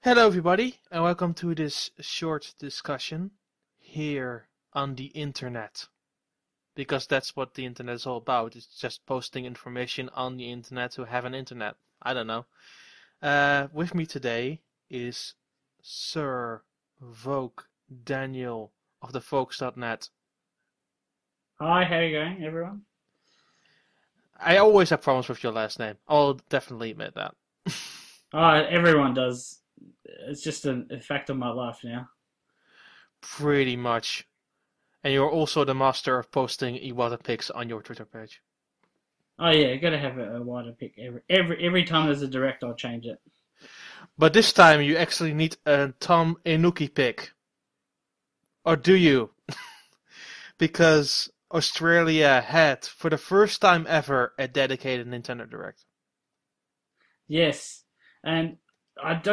Hello, everybody, and welcome to this short discussion here on the internet. Because that's what the internet is all about. It's just posting information on the internet to have an internet. I don't know. With me today is Sir Vogue Daniel of the Folks.net. Hi, how are you going, everyone? I always have problems with your last name. I'll definitely admit that. Everyone does. It's just a fact of my life now. Pretty much. And you're also the master of posting Iwata pics on your Twitter page. Oh yeah, gotta have a wider pick every time there's a direct. I'll change it. But this time you actually need a Tom Inuki pick. Or do you? Because Australia had, for the first time ever, a dedicated Nintendo Direct. Yes, and I've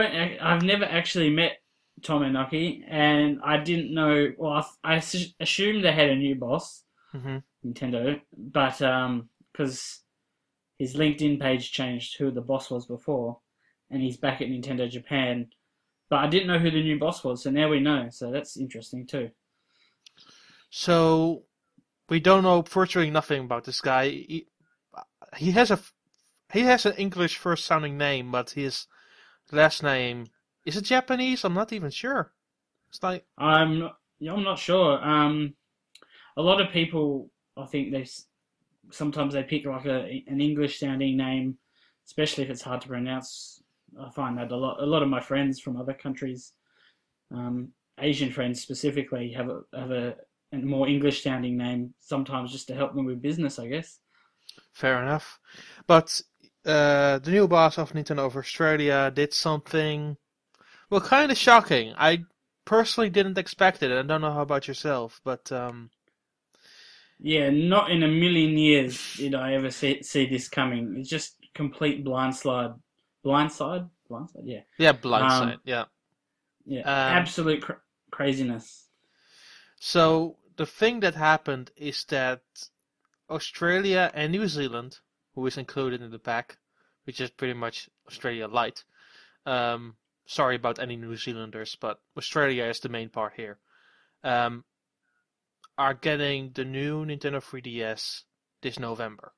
never actually met Tom Inoki, and I didn't know. Well, assumed they had a new boss, hmm Nintendo, but because his LinkedIn page changed who the boss was before, and he's back at Nintendo Japan. But I didn't know who the new boss was, so now we know. So that's interesting too. So we don't know virtually nothing about this guy. He has a he has an English first sounding name, but his last name is it Japanese? I'm not even sure. It's like I'm not sure. A lot of people, I think sometimes they pick like an English sounding name, especially if it's hard to pronounce. I find that a lot of my friends from other countries, um, Asian friends specifically, have a more English sounding name sometimes just to help them with business, I guess. fair enough. But the new boss of Nintendo of Australia did something, well, kind of shocking. I personally didn't expect it. I don't know how about yourself, but Yeah, not in a million years did I ever see this coming. It's just complete blindside, yeah. yeah, blindside, Um, yeah. yeah, Um, absolute craziness. so the thing that happened is that Australia and New Zealand, who is included in the pack, which is pretty much Australia light. Um, Sorry about any New Zealanders, but Australia is the main part here. Um, are getting the new Nintendo 3DS this November.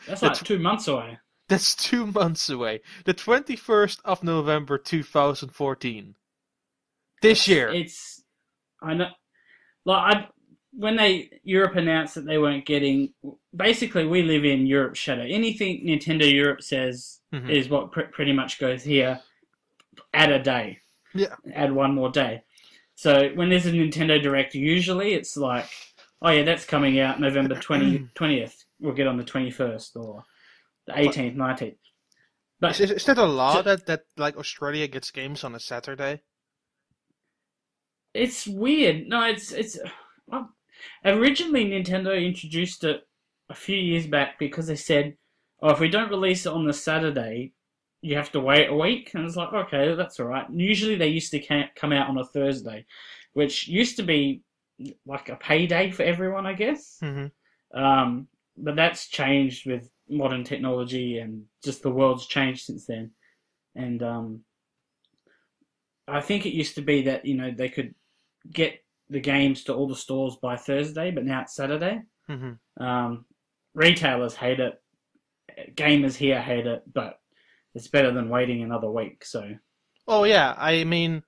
That's That's like 2 months away. that's 2 months away. The 21st of November 2014. This That's year. it's I know. Like I when they Europe announced that they weren't getting. Basically, we live in Europe shadow. Anything Nintendo Europe says hmm is what pretty much goes here. Add a day. Yeah. Add one more day. So when there's a Nintendo Direct, usually it's like, oh yeah, that's coming out November 20th. We'll get on the 21st or the but 18th, 19th. is, But is is that a law ju- that like Australia gets games on a Saturday? it's weird. No, it's well, originally Nintendo introduced it a few years back because they said, oh, if we don't release it on the Saturday, you have to wait a week. And it's like, okay, that's all right. Usually they used to come out on a Thursday, which used to be like a payday for everyone, I guess. hmm But that's changed with modern technology and just the world's changed since then. And I think it used to be that they could get the games to all the stores by Thursday, but now it's Saturday. hmm Um, Retailers hate it, gamers here hate it, but it's better than waiting another week. So Oh yeah, I mean,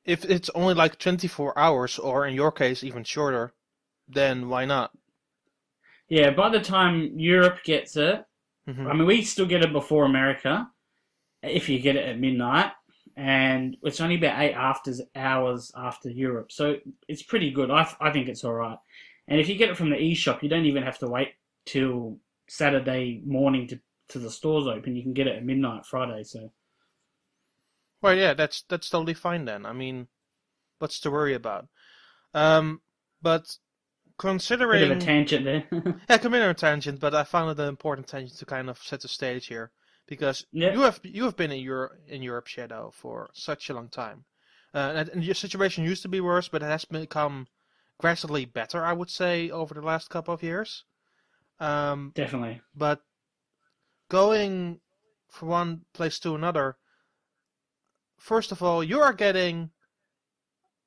if it's only like 24 hours, or in your case even shorter, then why not? yeah, by the time Europe gets it, hmm I mean we still get it before America if you get it at midnight, and it's only about hours after Europe, so it's pretty good. I think it's all right. And if you get it from the eShop, you don't even have to wait till Saturday morning to the stores open. You can get it at midnight Friday. So Well, yeah, that's totally fine then. I mean, what's to worry about? Um, but bit of a considering, tangent there. yeah, come in on a tangent, but I found it an important tangent to kind of set the stage here, because Yep, you have been in Europe Shadow for such a long time, and your situation used to be worse, but it has become gradually better, I would say, over the last couple of years. Um, definitely. but going from one place to another, first of all, you are getting,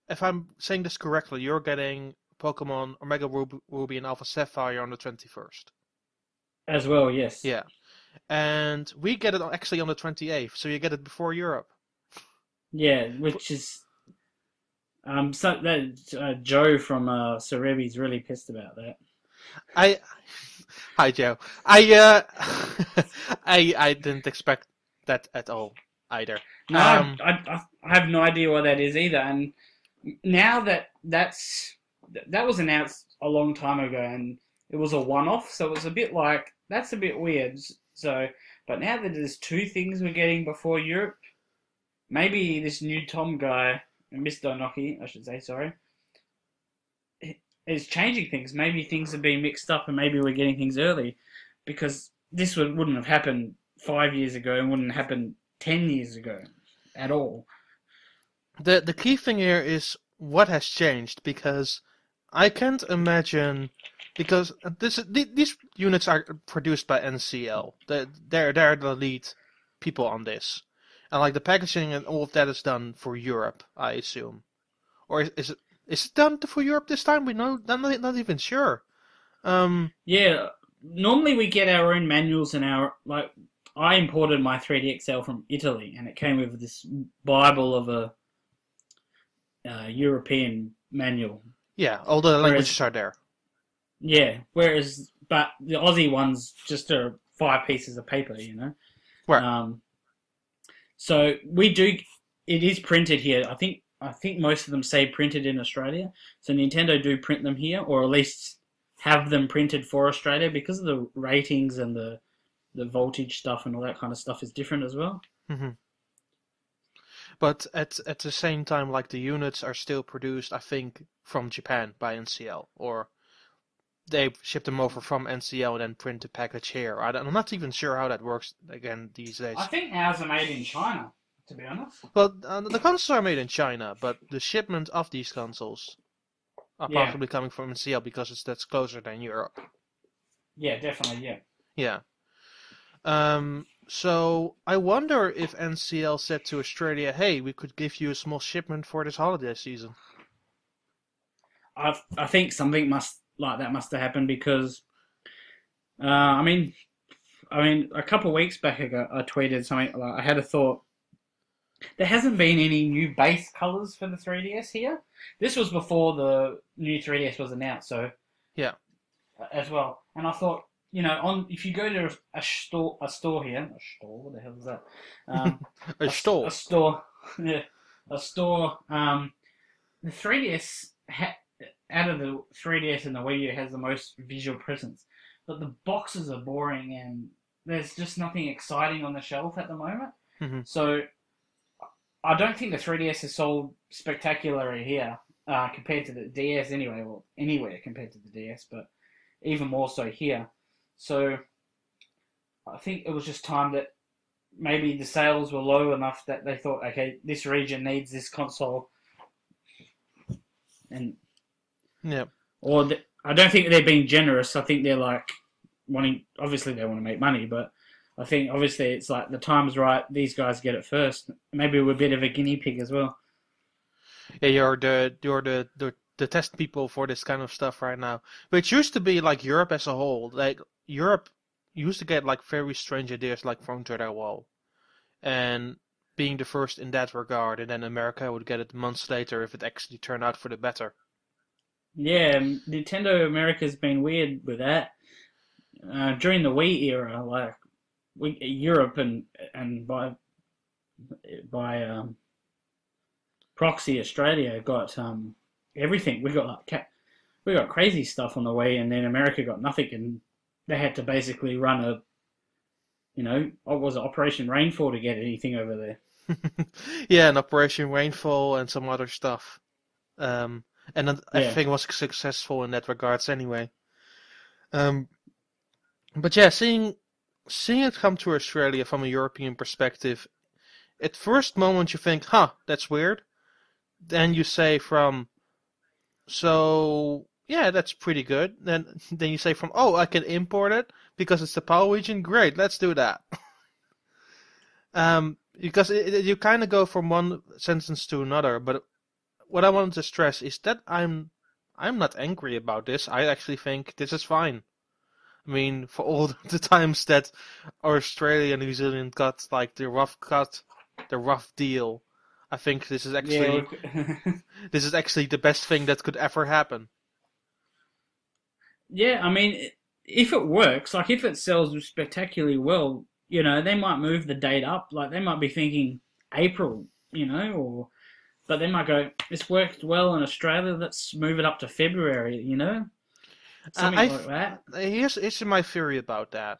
if I'm saying this correctly, you're getting Pokemon Omega Ruby and Alpha Sapphire on the 21st. As well, yes. Yeah. And we get it actually on the 28th, so you get it before Europe. Yeah, which is so that Joe from Cerebi's really pissed about that. I Hi Joe. I I didn't expect that at all either. No, I have no idea what that is either. And now that was announced a long time ago, and it was a one-off, so it was a bit like that's a bit weird. So, but now that there's two things we're getting before Europe, maybe this new Tom guy, Mr. Noki, I should say, sorry, is changing things. Maybe things are being mixed up, and maybe we're getting things early, because this wouldn't have happened 5 years ago, and wouldn't happen 10 years ago, at all. The key thing here is what has changed, because I can't imagine, because these units are produced by NCL. They're the lead people on this, and like the packaging and all of that is done for Europe, I assume, or is it done for Europe this time? We know, not even sure. Yeah, normally we get our own manuals and I imported my 3DXL from Italy, and it came with this Bible of a European manual. Yeah, all the languages are there. Yeah, but the Aussie ones just are 5 pieces of paper, you know. Right. So we do. It is printed here. I think most of them say printed in Australia. So Nintendo do print them here, or at least have them printed for Australia, because of the ratings and the voltage stuff and all that kind of stuff is different as well. Mm-hmm. But at the same time, like the units are still produced, I think, from Japan by NCL, or they ship them over from NCL and then print the package here. I'm not even sure how that works again these days. I think ours are made in China, to be honest. Well, the consoles are made in China, but the shipment of these consoles are possibly coming from NCL because that's closer than Europe. Yeah, definitely, yeah. Yeah. So I wonder if NCL said to Australia, "Hey, we could give you a small shipment for this holiday season." I think something must have happened, because I mean a couple of weeks back ago I tweeted something like, I had a thought. There hasn't been any new base colors for the 3DS here. This was before the new 3DS was announced, so yeah, as well. And I thought, if you go to a store here, what the hell is that? a store, yeah, a store. The 3DS out of the 3DS and the Wii U has the most visual presence, but the boxes are boring and there's just nothing exciting on the shelf at the moment. Mm-hmm. So I don't think the 3DS is sold spectacularly here compared to the DS anyway, or anywhere compared to the DS, but even more so here. So I think it was just time that maybe the sales were low enough that they thought, okay, this region needs this console. And yeah, I don't think they're being generous. I think they're like obviously they want to make money, but I think obviously it's like the time's right. These guys get it first. Maybe we're a bit of a guinea pig as well. Yeah, you're the test people for this kind of stuff right now. Which used to be like Europe as a whole. Like Europe used to get like very strange ideas like from Dread Wall, and being the first in that regard, and then America would get it months later if it actually turned out for the better. Yeah, Nintendo America's been weird with that. During the Wii era, like Europe and by proxy Australia got everything. We got crazy stuff on the Wii, and then America got nothing, and they had to basically run what was it, Operation Rainfall to get anything over there. Yeah, an Operation Rainfall and some other stuff. And everything was successful in that regards anyway. But yeah, seeing it come to Australia from a European perspective, at first moment you think, that's weird. Then you say so yeah, that's pretty good. Then you say I can import it because it's the PAL region. Great, let's do that. because you kind of go from one sentence to another. But what I wanted to stress is that I'm not angry about this. I actually think this is fine. I mean, for all the times that Australia and New Zealand got like the rough cut, the rough deal, I think Yeah, this is actually the best thing that could ever happen. yeah. I mean, if it works, like if it sells spectacularly well, they might move the date up. Like they might be thinking April, or but they might go, it's worked well in Australia. Let's move it up to February. Something like that. Here's my theory about that.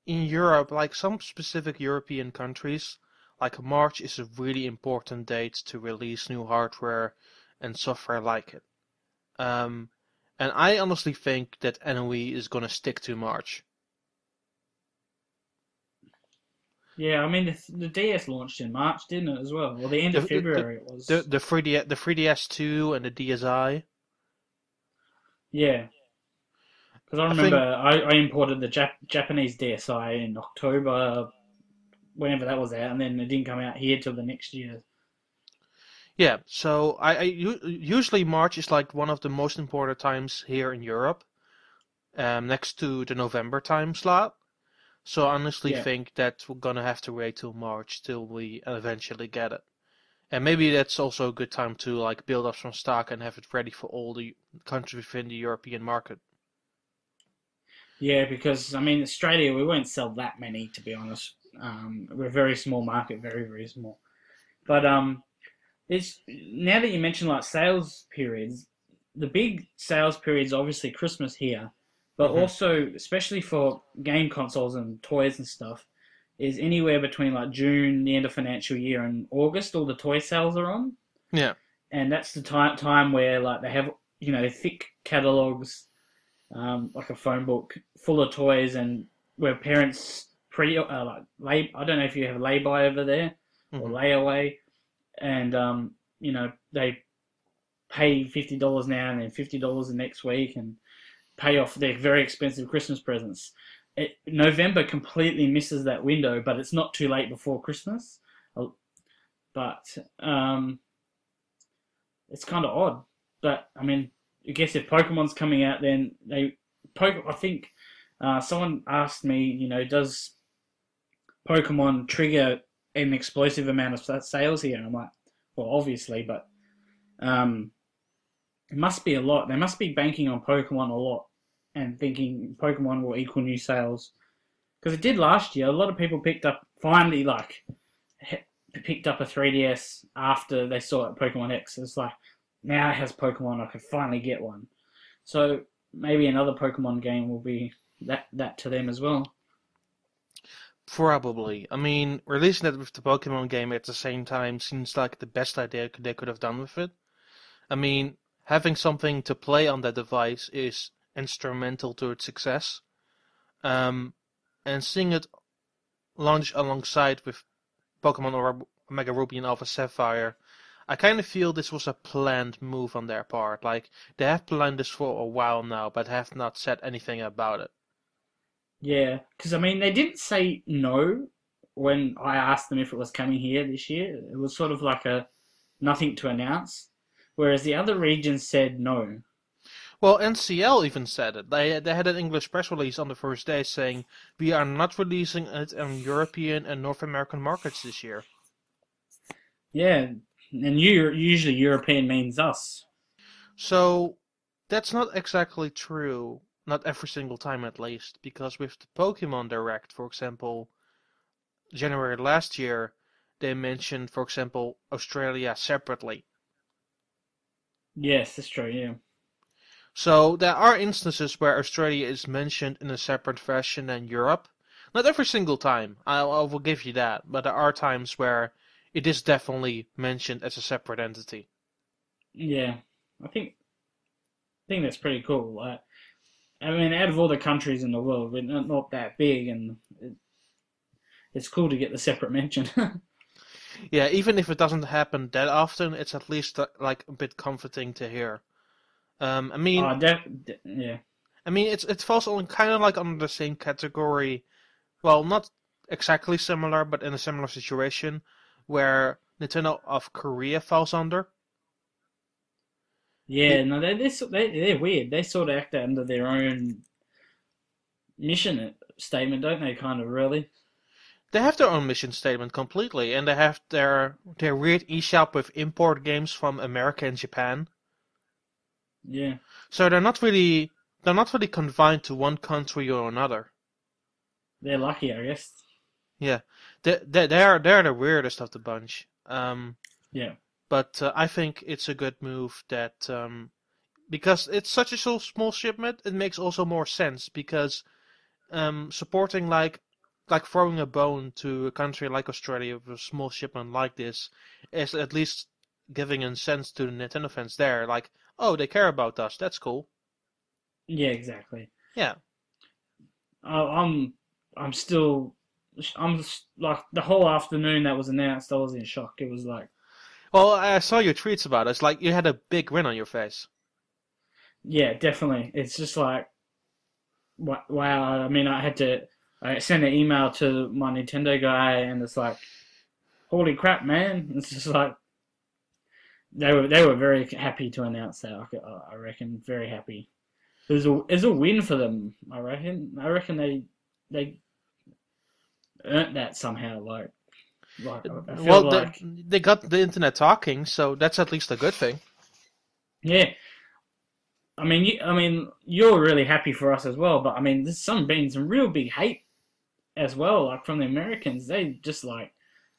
In Europe, like some specific European countries, like March is a really important date to release new hardware and software like it. Um, and I honestly think that NOE is gonna stick to March. Yeah, I mean the DS launched in March, didn't it as well? Or the end The of the the February it was. the 3DS2 and the DSi. Yeah, because I I remember think I imported the Japanese DSi in October, whenever that was out, and then it didn't come out here till the next year. yeah. So usually March is like one of the most important times here in Europe, next to the November time slot. So I honestly Yeah, think that we're gonna have to wait till March till we eventually get it. And maybe that's also a good time to like build up some stock and have it ready for all the countries within the European market. yeah, because I mean Australia, we won't sell that many to be honest. We're a very small market, very very small. But it's now that you mention like sales periods, the big sales periods obviously Christmas here, but Hmm. also especially for game consoles and toys and stuff, is anywhere between like June, the end of financial year, and August. All the toy sales are on, Yeah. and that's the time where like they have thick catalogs, like a phone book full of toys, and where parents like I don't know if you have lay-by over there or Hmm. layaway, and they pay $50 now and then $50 the next week and pay off their very expensive Christmas presents. November completely misses that window, but it's not too late before Christmas. But it's kind of odd. But I mean, I guess if Pokemon's coming out, then I think someone asked me, does Pokemon trigger an explosive amount of sales here? And I'm like, well, obviously, but um, it must be a lot. They must be banking on Pokemon a lot and thinking Pokemon will equal new sales because it did last year. A lot of people finally picked up a 3DS after they saw it Pokemon X. It's like now it has Pokemon. I could finally get one. So maybe another Pokemon game will be that to them as well. Probably. I mean, releasing it with the Pokemon game at the same time seems like the best idea they could have done with it. I mean, having something to play on that device is instrumental to its success. Um, and seeing it launch alongside with Pokemon or Mega Ruby and Alpha Sapphire, I kind of feel this was a planned move on their part. Like, they have planned this for a while now, but have not said anything about it. Yeah, because I mean they didn't say no when I asked them if it was coming here this year. It was sort of like a nothing to announce, whereas the other regions said no. Well, NCL even said it. They had an English press release on the first day saying, "We are not releasing it on European and North American markets this year." Yeah, and usually European means us. So that's not exactly true. Not every single time at least, because with the Pokemon Direct, for example, January last year, they mentioned, for example, Australia separately. Yes, that's true. Yeah, So there are instances where Australia is mentioned in a separate fashion than Europe. Not every single time, I will give you that, but there are times where it is definitely mentioned as a separate entity. yeah. I think that's pretty cool. I mean, out of all the countries in the world, we're not that big, and it's cool to get the separate mention. Yeah, even if it doesn't happen that often, it's at least like a bit comforting to hear. Um, I mean, Oh, yeah. it falls on kind of like under the same category. Well, not exactly similar, but in a similar situation, where Nintendo of Korea falls under. Yeah, no, they're weird. They sort of act under their own mission statement, don't they? Kind of, really. They have their own mission statement completely, and they have their weird eShop with import games from America and Japan. Yeah, So they're not really confined to one country or another. they're lucky, I guess. Yeah, they're the weirdest of the bunch. Yeah, But I think it's a good move that because it's such a small shipment, it makes also more sense because supporting like throwing a bone to a country like Australia with a small shipment like this is at least giving a sense to the Nintendo fans there, like, oh, they care about us. That's cool. yeah, exactly. Yeah. I'm, I'm still, like the whole afternoon that was announced, I was in shock. It was like, Well, I saw your tweets about it. It's like you had a big grin on your face. yeah, definitely. It's just like, wow. I mean, I sent an email to my Nintendo guy, and it's like, holy crap, man! It's just like they were very happy to announce that. I reckon very happy. It was a win for them. I reckon. I reckon they earned that somehow. Like I feel Well, like they got the internet talking, so that's at least a good thing. yeah. I mean, you're really happy for us as well, but I mean, there's been some real big hate as well, like from the Americans. They just like,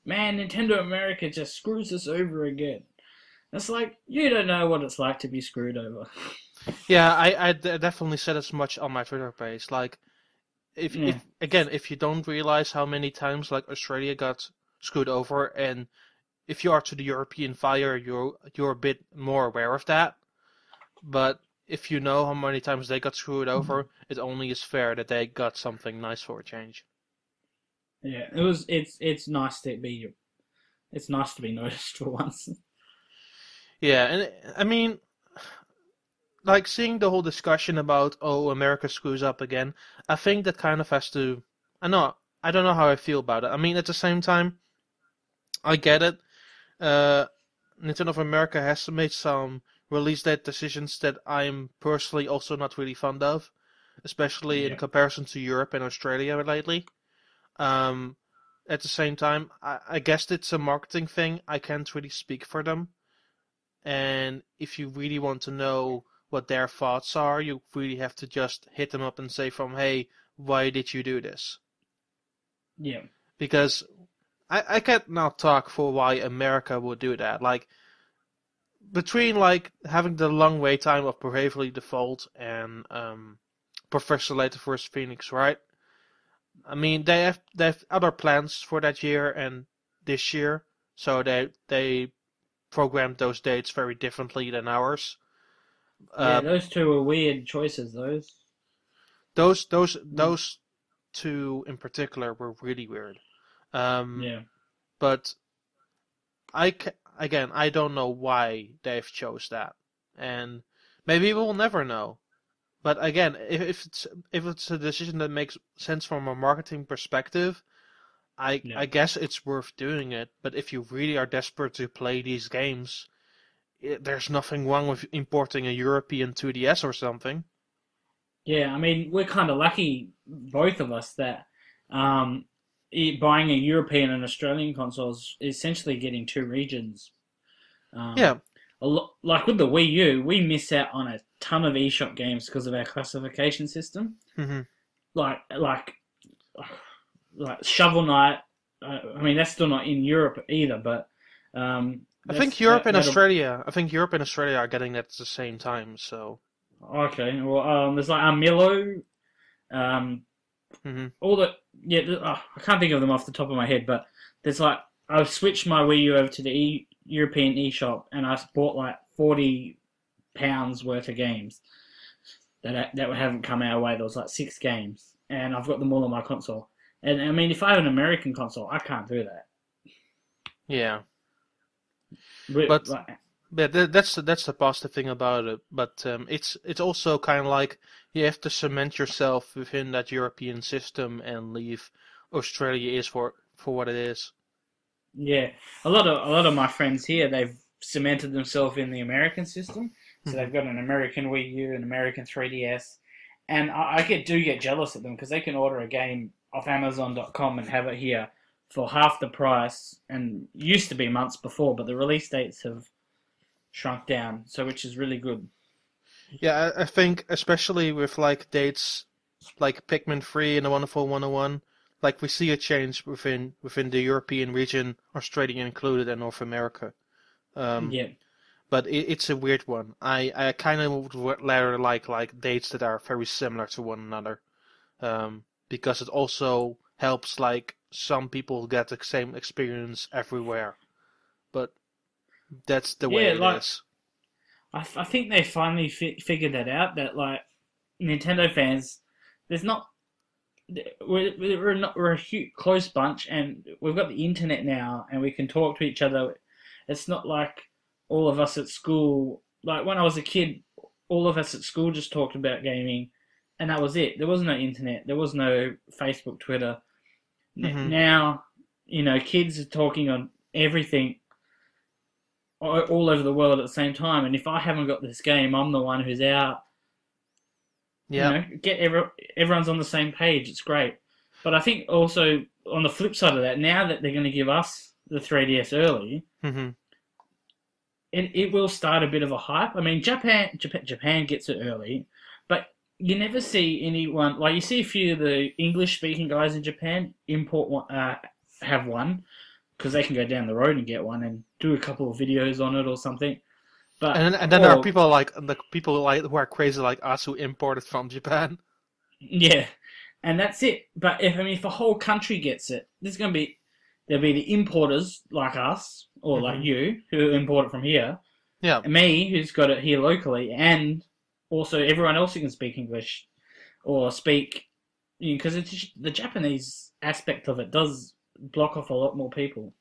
man, Nintendo America just screws us over again. It's like you don't know what it's like to be screwed over. Yeah, I definitely said as much on my Twitter page. Like, if Yeah, again, if you don't realize how many times like Australia got screwed over, and if you are to the European fire, you're a bit more aware of that. But if you know how many times they got screwed over, it only is fair that they got something nice for a change. yeah. It's nice to be noticed for once. Yeah, and I mean, like seeing the whole discussion about oh America screws up again, I think that kind of has to. I don't know how I feel about it. I mean, at the same time, I get it. Uh, Nintendo of America has made some release date decisions that I'm personally also not really fond of, especially in Yeah, comparison to Europe and Australia lately. Um, at the same time, I guess it's a marketing thing. I can't really speak for them. And if you really want to know what their thoughts are, you really have to just hit them up and say from, hey, why did you do this? yeah, Because I can't now talk for why America would do that. Like, between like having the long wait time of Bravely Default and Professor Layton vs. Phoenix, right? I mean, they have other plans for that year and this year, so they programmed those dates very differently than ours. yeah. Uh, Those two are weird choices. Those. those those Mm, those two in particular were really weird. Um, yeah, but again, I don't know why they've chose that, and maybe we'll never know. But again, if it's a decision that makes sense from a marketing perspective, I yeah. I guess it's worth doing it. But if you really are desperate to play these games, there's nothing wrong with importing a European 2DS or something. Yeah, I mean, we're kind of lucky, both of us, that um, buying a European and Australian console is essentially getting two regions. Um, Yeah. like with the Wii U, we miss out on a ton of eShop games because of our classification system. hmm Like, like, like Shovel Knight. I mean, that's still not in Europe either, but I think that's Europe and that'll. Australia. I think Europe and Australia are getting that at the same time. So. Okay, well, there's like Armillo, um, hmm all the yeah, I can't think of them off the top of my head, but there's like I've switched my Wii U over to the European eShop, and I bought like £40 worth of games that haven't come our way. There was like 6 games, and I've got them all on my console. And I mean, if I have an American console, I can't do that. Yeah. But, But like, yeah, that's the positive thing about it. But it's also kind of like you have to cement yourself within that European system and leave Australia is for what it is. Yeah, a lot of my friends here, they've cemented themselves in the American system, so Hmm. they've got an American Wii U, an American 3DS, and I get jealous of them because they can order a game off Amazon.com and have it here for half the price, and used to be months before, but the release dates have shrunk down, so which is really good. Yeah, I think especially with like dates like Pikmin 3 and the Wonderful 101, like we see a change within the European region, Australia included, and North America. Um, Yeah, but it's a weird one. I kind of would rather like dates that are very similar to one another, because it also helps like some people get the same experience everywhere. But that's the yeah, way it like is. I think they finally figured that out that like Nintendo fans, there's not we're a huge, close bunch, and we've got the internet now, and we can talk to each other. It's not like all of us at school. Like when I was a kid, all of us at school just talked about gaming, and that was it. There was no internet. There was no Facebook, Twitter. Hmm. Now, kids are talking on everything all over the world at the same time. And if I haven't got this game, I'm the one who's out. Yeah. Get everyone's on the same page. It's great. But I think also on the flip side of that, now that they're going to give us the 3DS early, Hmm. it will start a bit of a hype. I mean, Japan gets it early, but you never see anyone like you see a few of the English speaking guys in Japan import one, have one because they can go down the road and get one and do a couple of videos on it or something. But And then there are or people like the people like who are crazy like us who imported from Japan. Yeah, and that's it. But if a whole country gets it, there'll be the importers like us or like Hmm. you who import it from here, Yeah. and me who's got it here locally, and also everyone else who can speak English or speak because it's the Japanese aspect of it does block off a lot more people.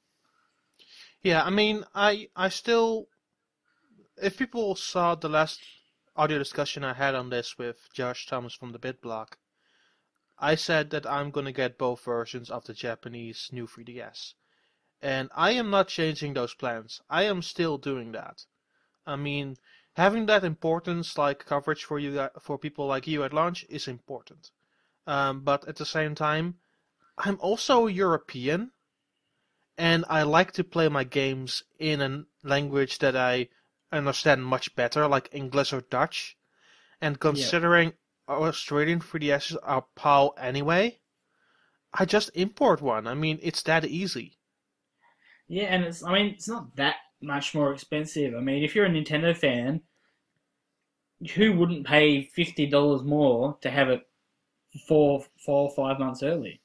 Yeah, I mean, I still, if people saw the last audio discussion I had on this with Josh Thomas from the BitBlock, I said that I'm gonna get both versions of the Japanese new 3DS. And I am not changing those plans. I am still doing that. I mean, having that importance, like coverage for you, for people like you at launch, is important. But at the same time, I'm also European, and I like to play my games in a language that I understand much better, like English or Dutch. And Yeah, considering Australian 3DSs are PAL anyway, I just import one. I mean, it's that easy. yeah, and it's not that much more expensive. I mean, if you're a Nintendo fan, who wouldn't pay $50 more to have it 4 or 5 months early?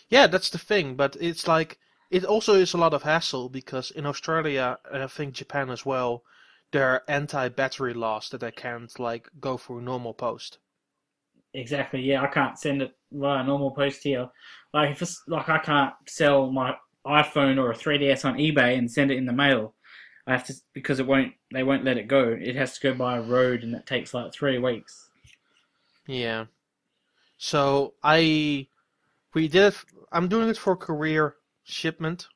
Yeah, that's the thing, but it's like, it also is a lot of hassle because in Australia, and I think Japan as well, there are anti-battery laws that I can't, like, go through normal post. Exactly. Yeah, I can't send it via normal post here. Like if it's like I can't sell my iPhone or a 3DS on eBay and send it in the mail. I have to because it won't. They won't let it go. It has to go by a road, and that takes like 3 weeks. Yeah. So we did it. I'm doing it for career shipment,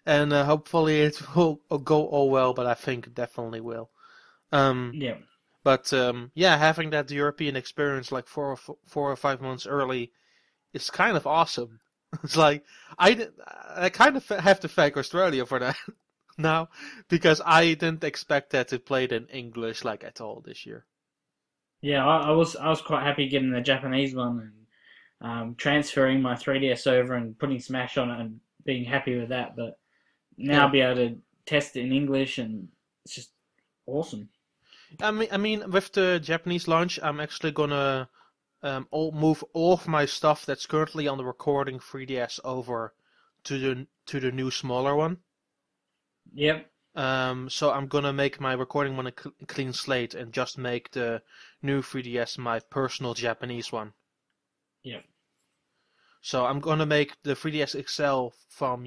and hopefully it will go all well. But I think it definitely will. Um, Yeah. but yeah, having that European experience like 4 or 5 months early is kind of awesome. It's like I kind of have to thank Australia for that now because I didn't expect that to play it in English like at all this year. Yeah, I was quite happy getting the Japanese one and transferring my 3DS over and putting Smash on it and being happy with that. But now Yeah. I'll be able to test it in English and it's just awesome. I mean, with the Japanese launch, I'm actually gonna move all of my stuff that's currently on the recording 3DS over to the new smaller one. Yep. So I'm gonna make my recording one a clean slate and just make the new 3DS my personal Japanese one. Yep. So I'm gonna make the 3DS XL from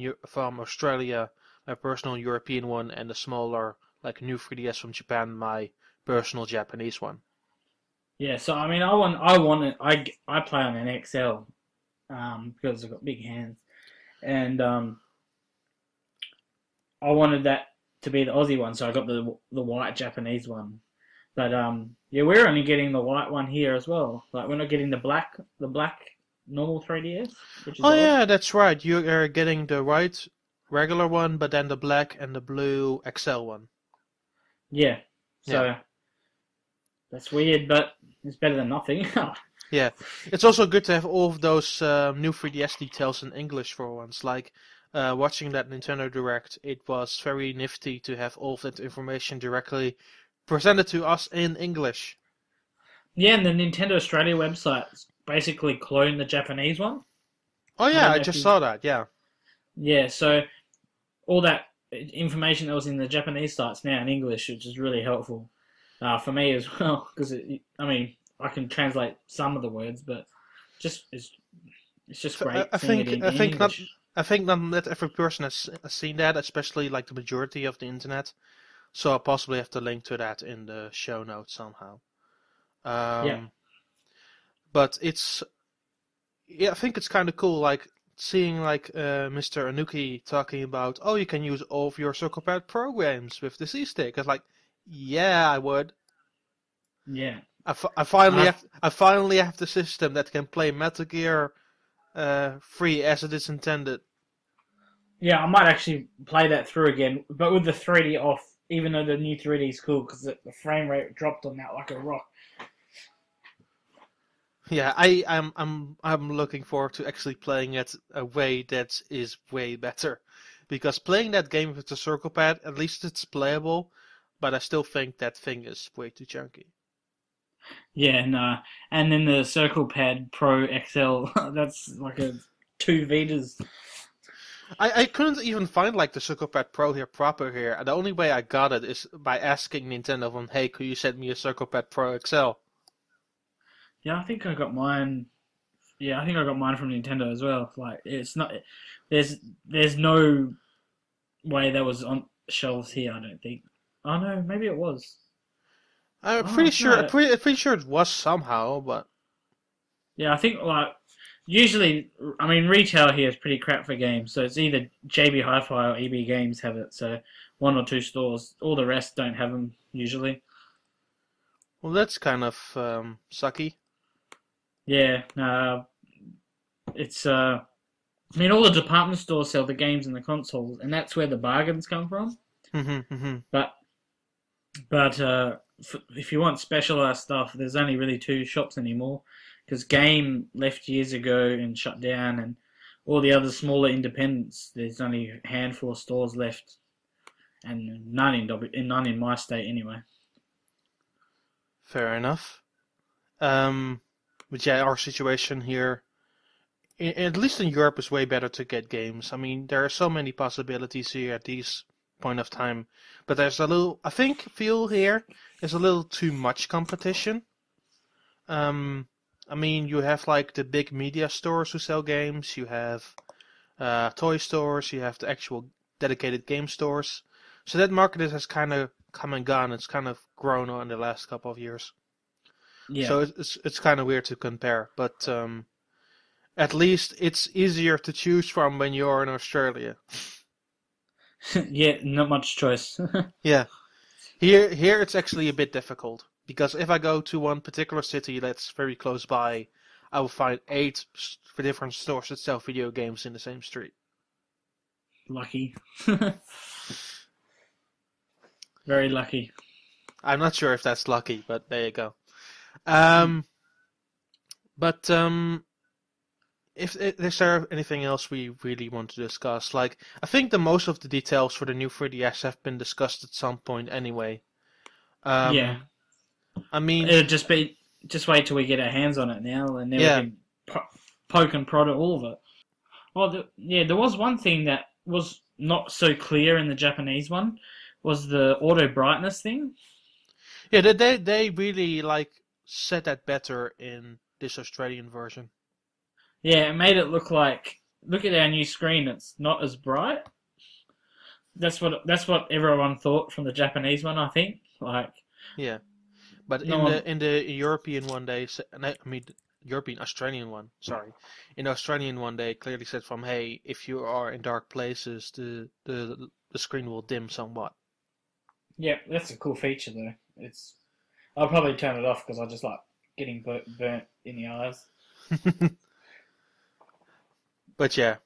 Australia my personal European one, and the smaller like new 3DS from Japan my personal Japanese one. Yeah, so I mean, I want it. I play on an XL, because I've got big hands, and I wanted that to be the Aussie one, so I got the white Japanese one. But yeah, we're only getting the white one here as well. Like we're not getting the black normal 3DS, which is Oh odd. yeah, that's right. You are getting the white regular one, but then the black and the blue XL one. Yeah, Yeah. so that's weird, but it's better than nothing. Yeah, it's also good to have all of those new 3DS details in English for once. Like watching that Nintendo Direct, it was very nifty to have all of that information directly presented to us in English. Yeah, and the Nintendo Australia website basically cloned the Japanese one. Oh I yeah, don't I know if just you. saw that. Yeah, Yeah, so all that information that was in the Japanese site's now in English, which is really helpful for me as well. Because I mean, I can translate some of the words, but just it's just so, I, great I seeing it think I in think not. English. I think not every person has seen that, especially like the majority of the internet. So I'll possibly have to link to that in the show notes somehow. Yeah, Um, but it's yeah, I think it's kind of cool, like seeing like Mr. Anuki talking about, oh, you can use all of your CirclePad programs with the C stick. It's like, yeah, I would. yeah. I Uh, finally have the system that can play Metal Gear 3 as it is intended. yeah, I might actually play that through again, but with the 3D off. Even though the new 3D is cool, because the frame rate dropped on that like a rock. Yeah, I'm looking forward to actually playing it a way that is way better, because playing that game with the CirclePad, at least it's playable, but I still think that thing is way too chunky. Yeah, no. And then the Circle Pad Pro XL, that's like a two Vitas. I couldn't even find like the CirclePad Pro here proper here. And the only way I got it is by asking Nintendo from, hey, could you send me a CirclePad Pro XL? Yeah, I think I got mine. Yeah, I think I got mine from Nintendo as well. Like, it's not. There's there's no way that was on shelves here. I don't think. Oh no, maybe it was. I'm pretty Oh sure, no. pretty sure it was somehow, but Yeah, I think like usually, I mean, retail here is pretty crap for games. So it's either JB Hi-Fi or EB Games have it. So one or two stores. All the rest don't have them usually. well, that's kind of sucky. Yeah, it's I mean, all the department stores sell the games and the consoles, and that's where the bargains come from. But if you want specialized stuff, there's only really two shops anymore, because Game left years ago and shut down, and all the other smaller independents, there's only a handful of stores left, and none in my state anyway. Fair enough. But yeah, our situation here, at least in Europe, is way better to get games. I mean, there are so many possibilities here at this point of time, but there's a little, I think, feel here is a little too much competition. Um, I mean, you have like the big media stores who sell games, you have toy stores, you have the actual dedicated game stores. So that market has kind of come and gone. It's kind of grown on in the last couple of years. Yeah, So it's kind of weird to compare, but at least it's easier to choose from when you're in Australia. yeah, not much choice. Yeah, here it's actually a bit difficult because if I go to one particular city that's very close by, I will find eight different stores that sell video games in the same street. Lucky, very lucky. I'm not sure if that's lucky, but there you go. Um, but if is there anything else we really want to discuss? Like, I think the most of the details for the new 3DS have been discussed at some point anyway. Yeah, Um, I mean, it'll just wait till we get our hands on it now, and then we yeah, can poke and prod at all of it. Well, yeah, there was one thing that was not so clear in the Japanese one, was the auto brightness thing. yeah, they really like said that better in this Australian version. Yeah, it made it look at our new screen. It's not as bright. That's what everyone thought from the Japanese one. I think like Yeah, but no one. in the European one, I mean, Australian one. Sorry, in the Australian one they clearly said from, hey, if you are in dark places, the screen will dim somewhat. Yeah, that's a cool feature though. I'll probably turn it off because I just like getting burnt in the eyes. But yeah,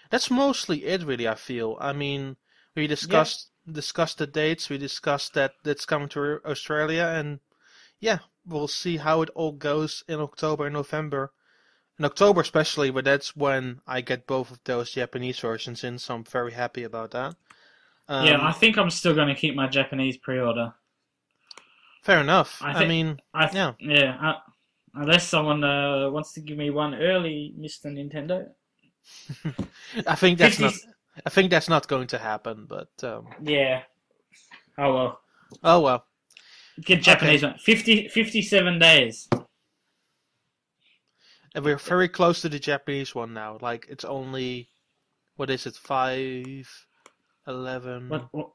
that's mostly it, really. I feel. I mean, we Yeah, discussed the dates. We discussed that it's coming to Australia, and yeah, we'll see how it all goes in October and November. In October, especially, but that's when I get both of those Japanese versions in, so I'm very happy about that. yeah. I Um, think I'm still going to keep my Japanese pre-order. Fair enough. I I think mean, yeah. unless someone wants to give me one early, Mr. Nintendo. I think that's 50. not. I think that's not going to happen. But Yeah. Oh well. oh well. Get Japanese Okay, one. 57 days. and we're very close to the Japanese one now. Like it's only what is it? 5, What 11, what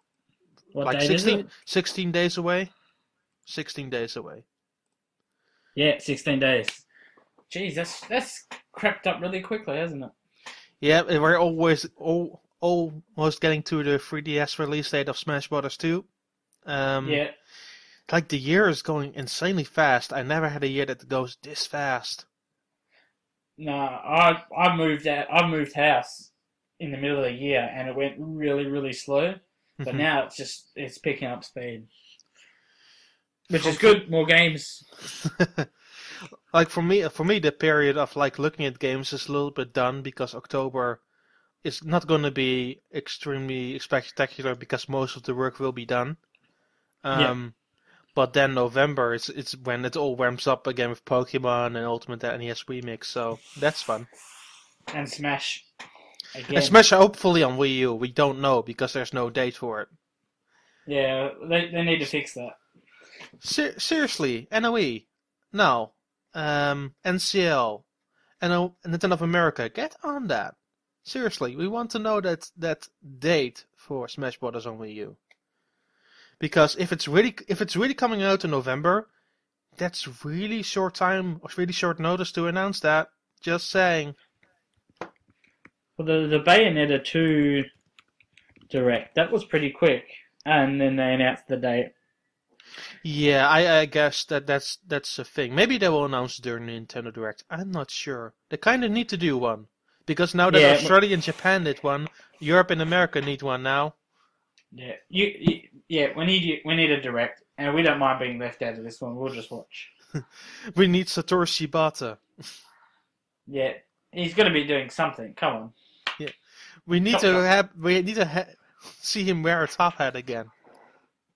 what like date is it? 16 days away. 16 days away. Yeah, 16 days. Jeez, that's crept up really quickly, hasn't it? Yeah, and we're almost getting to the 3DS release date of Smash Bros. 2. Um, Yeah. like the year is going insanely fast. I never had a year that goes this fast. No, I moved out. I moved house in the middle of the year, and it went really really slow. But now it's picking up speed, which From, is good. More games. like for me, the period of like looking at games is a little bit done because October is not going to be extremely spectacular because most of the work will be done. Yeah, Um, but then November it's when it all ramps up again with Pokemon and Ultimate NES Remix, so that's fun. and Smash And again. Smash hopefully on Wii U, we don't know because there's no date for it. Yeah, they need to fix that. Seriously, NOE, no, NCL, Nintendo of America, get on that. Seriously, we want to know that date for Smash Bros. On Wii U. Because if it's really coming out in November, that's really short time or really short notice to announce that. Just saying. Well, the Bayonetta 2 direct that was pretty quick, and then they announced the date. Yeah, I guess that's a thing. Maybe they will announce during the Nintendo Direct. I'm not sure. They kind of need to do one because now that Yeah, Australia and Japan did one, Europe and America need one now. yeah, yeah. We need a direct, and we don't mind being left out of this one. We'll just watch. We need Satoru Shibata. Yeah, he's going to be doing something. Come on, Yeah, we need chop to chop. have we need to see him wear a top hat again.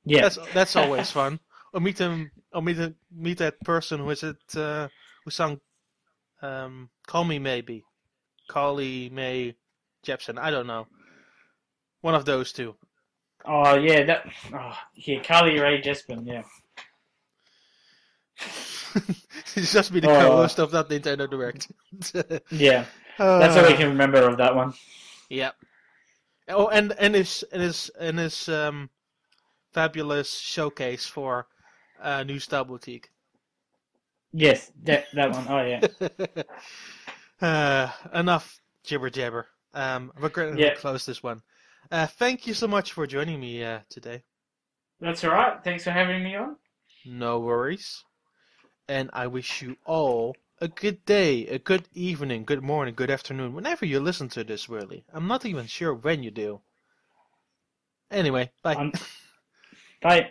Yeah, That's always fun. Or meet that person who is it who sang Call Me Maybe. Carly May Jepsen. I don't know. One of those two. oh yeah, yeah, Carly Rae Jepsen. Yeah. He's just be the Oh co-host of that Nintendo Direct. yeah, that's all we uh, can remember of that one. yeah. Oh, and his fabulous showcase for New Style Boutique. Yes, that one. Oh yeah, Enough jibber jabber. We're going to yeah. close this one. Thank you so much for joining me today. That's all right. Thanks for having me on. No worries. And I wish you all a good day, a good evening, good morning, good afternoon, whenever you listen to this, really. I'm not even sure when you do. Anyway, bye. Um, bye.